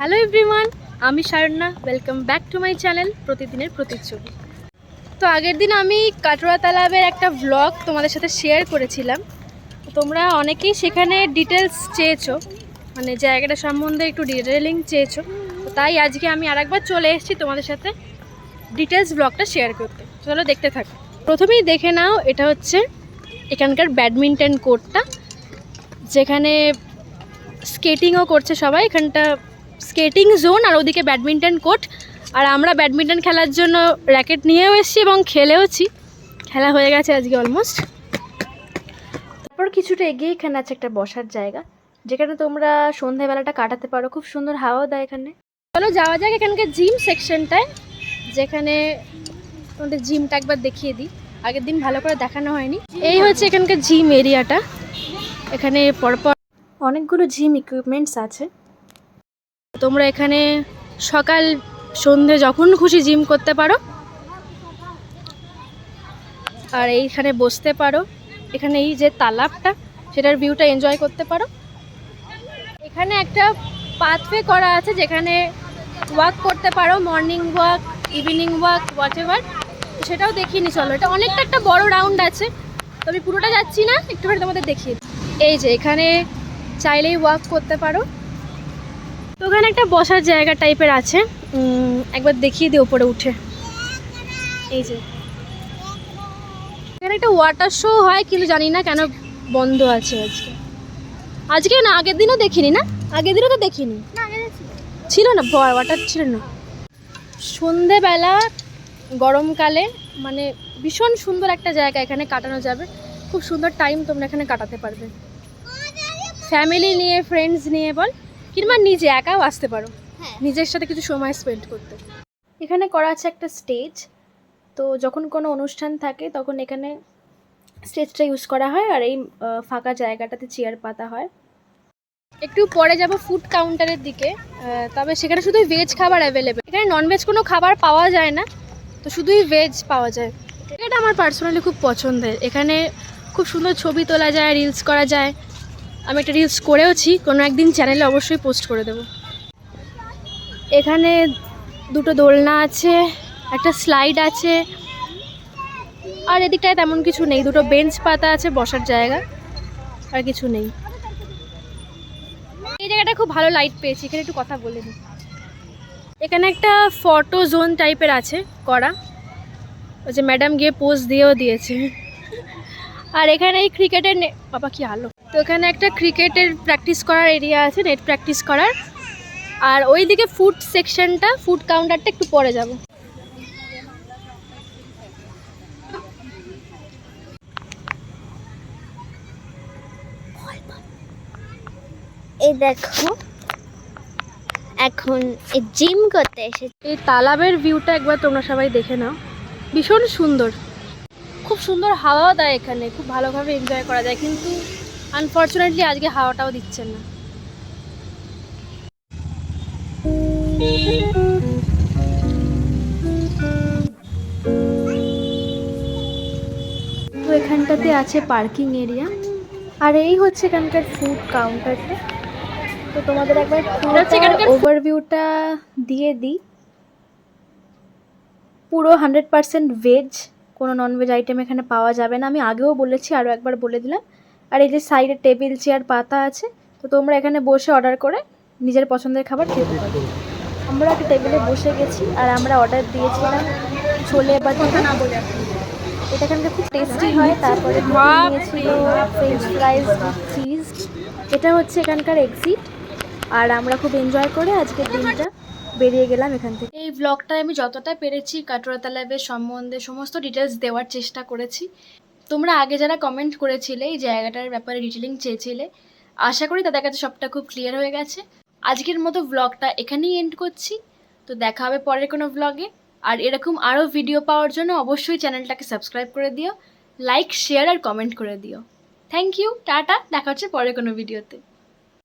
Hello everyone, আমি Sharanya. Welcome back to my channel প্রতিদিনের প্রতিচ্ছবি। তো আগের দিন আমি কাটোয়া তালাবের একটা ব্লগ তোমাদের সাথে শেয়ার করেছিলাম। তোমরা অনেকেই সেখানে ডিটেলস চেয়েছো, মানে জায়গাটা সম্বন্ধে একটু ডিটেলিং চেয়েছো। তো তাই আজকে আমি আরেকবার চলে এসেছি তোমাদের সাথে ডিটেলস ব্লগটা শেয়ার করতে। চলো দেখতে থাকো। প্রথমেই দেখে নাও, এটা হচ্ছে এখানকার ব্যাডমিন্টন কোর্টটা, যেখানে স্কেটিংও করছে সবাই। এখানটা স্কেটিং জোন আর ওদিকে ব্যাডমিন্টন কোর্ট। আর আমরা ব্যাডমিন্টন খেলার জন্য র্যাকেট নিয়েও এসেছি এবং খেলেওছি। খেলা হয়ে গেছে আজকে অলমোস্ট। তারপর কিছুটা এগিয়ে এখানে আছে একটা বসার জায়গা, যেখানে তোমরা সন্ধ্যাবেলাটা কাটাতে পারো। খুব সুন্দর হাওয়া দেয় এখানে। চলো যাওয়া যাক এখানকার জিম সেকশনটায়, যেখানে তোমাদের জিমটা একবার দেখিয়ে দিই। আগের দিন ভালো করে দেখানো হয়নি। এই হচ্ছে এখানকার জিম এরিয়াটা। এখানে পরপর অনেকগুলো জিম ইকুইপমেন্টস আছে। তোমরা এখানে সকাল সন্ধে যখন খুশি জিম করতে পারো, আর এইখানে বসতে পারো। এখানে এই যে তালাবটা, সেটার ভিউটা এনজয় করতে পারো। এখানে একটা পাথওয়ে করা আছে, যেখানে ওয়াক করতে পারো, morning walk, evening walk, what ever. সেটাও দেখিয়ে নি। চলো, এটা অনেকটা একটা বড় রাউন্ড আছে, তো আমি পুরোটা যাচ্ছি না, একটুখানি তোমাদের দেখিয়ে। এই যে এখানে চাইলেই ওয়াক করতে পারো। তো ওখানে একটা বসার জায়গা টাইপের আছে, একবার দেখিয়ে দিই ওপরে উঠে। এই যে এখানে একটা ওয়াটার শো হয়, কিন্তু জানি না কেন বন্ধ আছে আজকে। আজকে না, আগের দিনও দেখিনি। না, আগের দিনও তো দেখিনি, ছিল না, ওয়াটার ছিল না। সন্ধেবেলা গরমকালে মানে ভীষণ সুন্দর একটা জায়গা, এখানে কাটানো যাবে। খুব সুন্দর টাইম তোমরা এখানে কাটাতে পারবে, ফ্যামিলি নিয়ে, ফ্রেন্ডস নিয়ে বল, কিংবা নিজে একাও আসতে পারো নিজের সাথে কিছু সময় স্পেন্ড করতে। এখানে করা আছে একটা স্টেজ। তো যখন কোনো অনুষ্ঠান থাকে তখন এখানে স্টেজটা ইউজ করা হয়, আর এই ফাঁকা জায়গাটাতে চেয়ার পাতা হয়। একটু পরে যাব ফুড কাউন্টারের দিকে, তবে সেখানে শুধুই ভেজ খাবার অ্যাভেলেবেল। এখানে ননভেজ কোনো খাবার পাওয়া যায় না, তো শুধুই ভেজ পাওয়া যায়। এটা আমার পার্সোনালি খুব পছন্দের। এখানে খুব সুন্দর ছবি তোলা যায়, রিলস করা যায়। আমি একটা রিলস করেওছি, কোনো একদিন চ্যানেলে অবশ্যই পোস্ট করে দেবো। এখানে দুটো দোলনা আছে, একটা স্লাইড আছে, আর এদিকটায় তেমন কিছু নেই। দুটো বেঞ্চ পাতা আছে বসার জায়গা, আর কিছু নেই। এই জায়গাটা খুব ভালো লাইট পেয়েছি, এখানে একটু কথা বলে নিই। এখানে একটা ফটো জোন টাইপের আছে করা, ওই যে ম্যাডাম গিয়ে পোজ দিয়েও দিয়েছে। আর এখানে এই ক্রিকেটের বাবা কি আলো, তো এখানে একটা ক্রিকেটের প্র্যাকটিস করার এরিয়া আছে, নেট প্র্যাকটিস করার। আর ওইদিকে ফুড সেকশনটা, ফুড কাউন্টারটা একটু পরে যাব। এই দেখো, এখন এই জিম করতে এসেছি। এই তালাবের ভিউটা একবার তোমরা সবাই দেখে নাও, ভীষণ সুন্দর। খুব সুন্দর হাওয়াও দেয় এখানে, খুব ভালোভাবে এনজয় করা যায়। কিন্তু আনফর্চুনেটলি আজকে হাওয়াটাও দিচ্ছেন না। তো এখানটাতে আছে পার্কিং এরিয়া, আর এই হচ্ছে এখানকার ফুড কাউন্টারটা। তো তোমাদের একবার ওভারভিউটা দিয়ে দিই। পুরো 100% ভেজ, কোনো ননভেজ আইটেম এখানে পাওয়া যাবে না। আমি আগেও বলেছি, আরও একবার বলে দিলাম। আর এই যে সাইডে টেবিল চেয়ার পাতা আছে, তো তোমরা এখানে বসে অর্ডার করে নিজের পছন্দের খাবার খেতে পারবে। আমরা একটা টেবিলে বসে গেছি, আর আমরা অর্ডার দিয়েছিলাম ছোলে বাটার। এটা এখানকার খুব টেস্টি হয়। তারপরে নিয়েছিল ফ্রেঞ্চ ফ্রাইজ উইথ চিজ। এটা হচ্ছে এখানকার এক্সিট, আর আমরা খুব এনজয় করে আজকের দিনটা বেরিয়ে গেলাম এখান থেকে। এই ব্লগটায় আমি যতটা পেরেছি কাটোয়া তালাবের সম্বন্ধে সমস্ত ডিটেলস দেওয়ার চেষ্টা করেছি। তোমরা আগে যারা কমেন্ট করেছিলে, এই জায়গাটার ব্যাপারে ডিটেলিং চেয়েছিলে, আশা করি তাদের কাছে সবটা খুব ক্লিয়ার হয়ে গেছে। আজকের মতো ব্লগটা এখানেই এন্ড করছি। তো দেখা হবে পরের কোনো ব্লগে। আর এরকম আরও ভিডিও পাওয়ার জন্য অবশ্যই চ্যানেলটাকে সাবস্ক্রাইব করে দিও, লাইক, শেয়ার আর কমেন্ট করে দিও। থ্যাংক ইউ, টাটা, দেখা হচ্ছে পরের কোনো ভিডিওতে।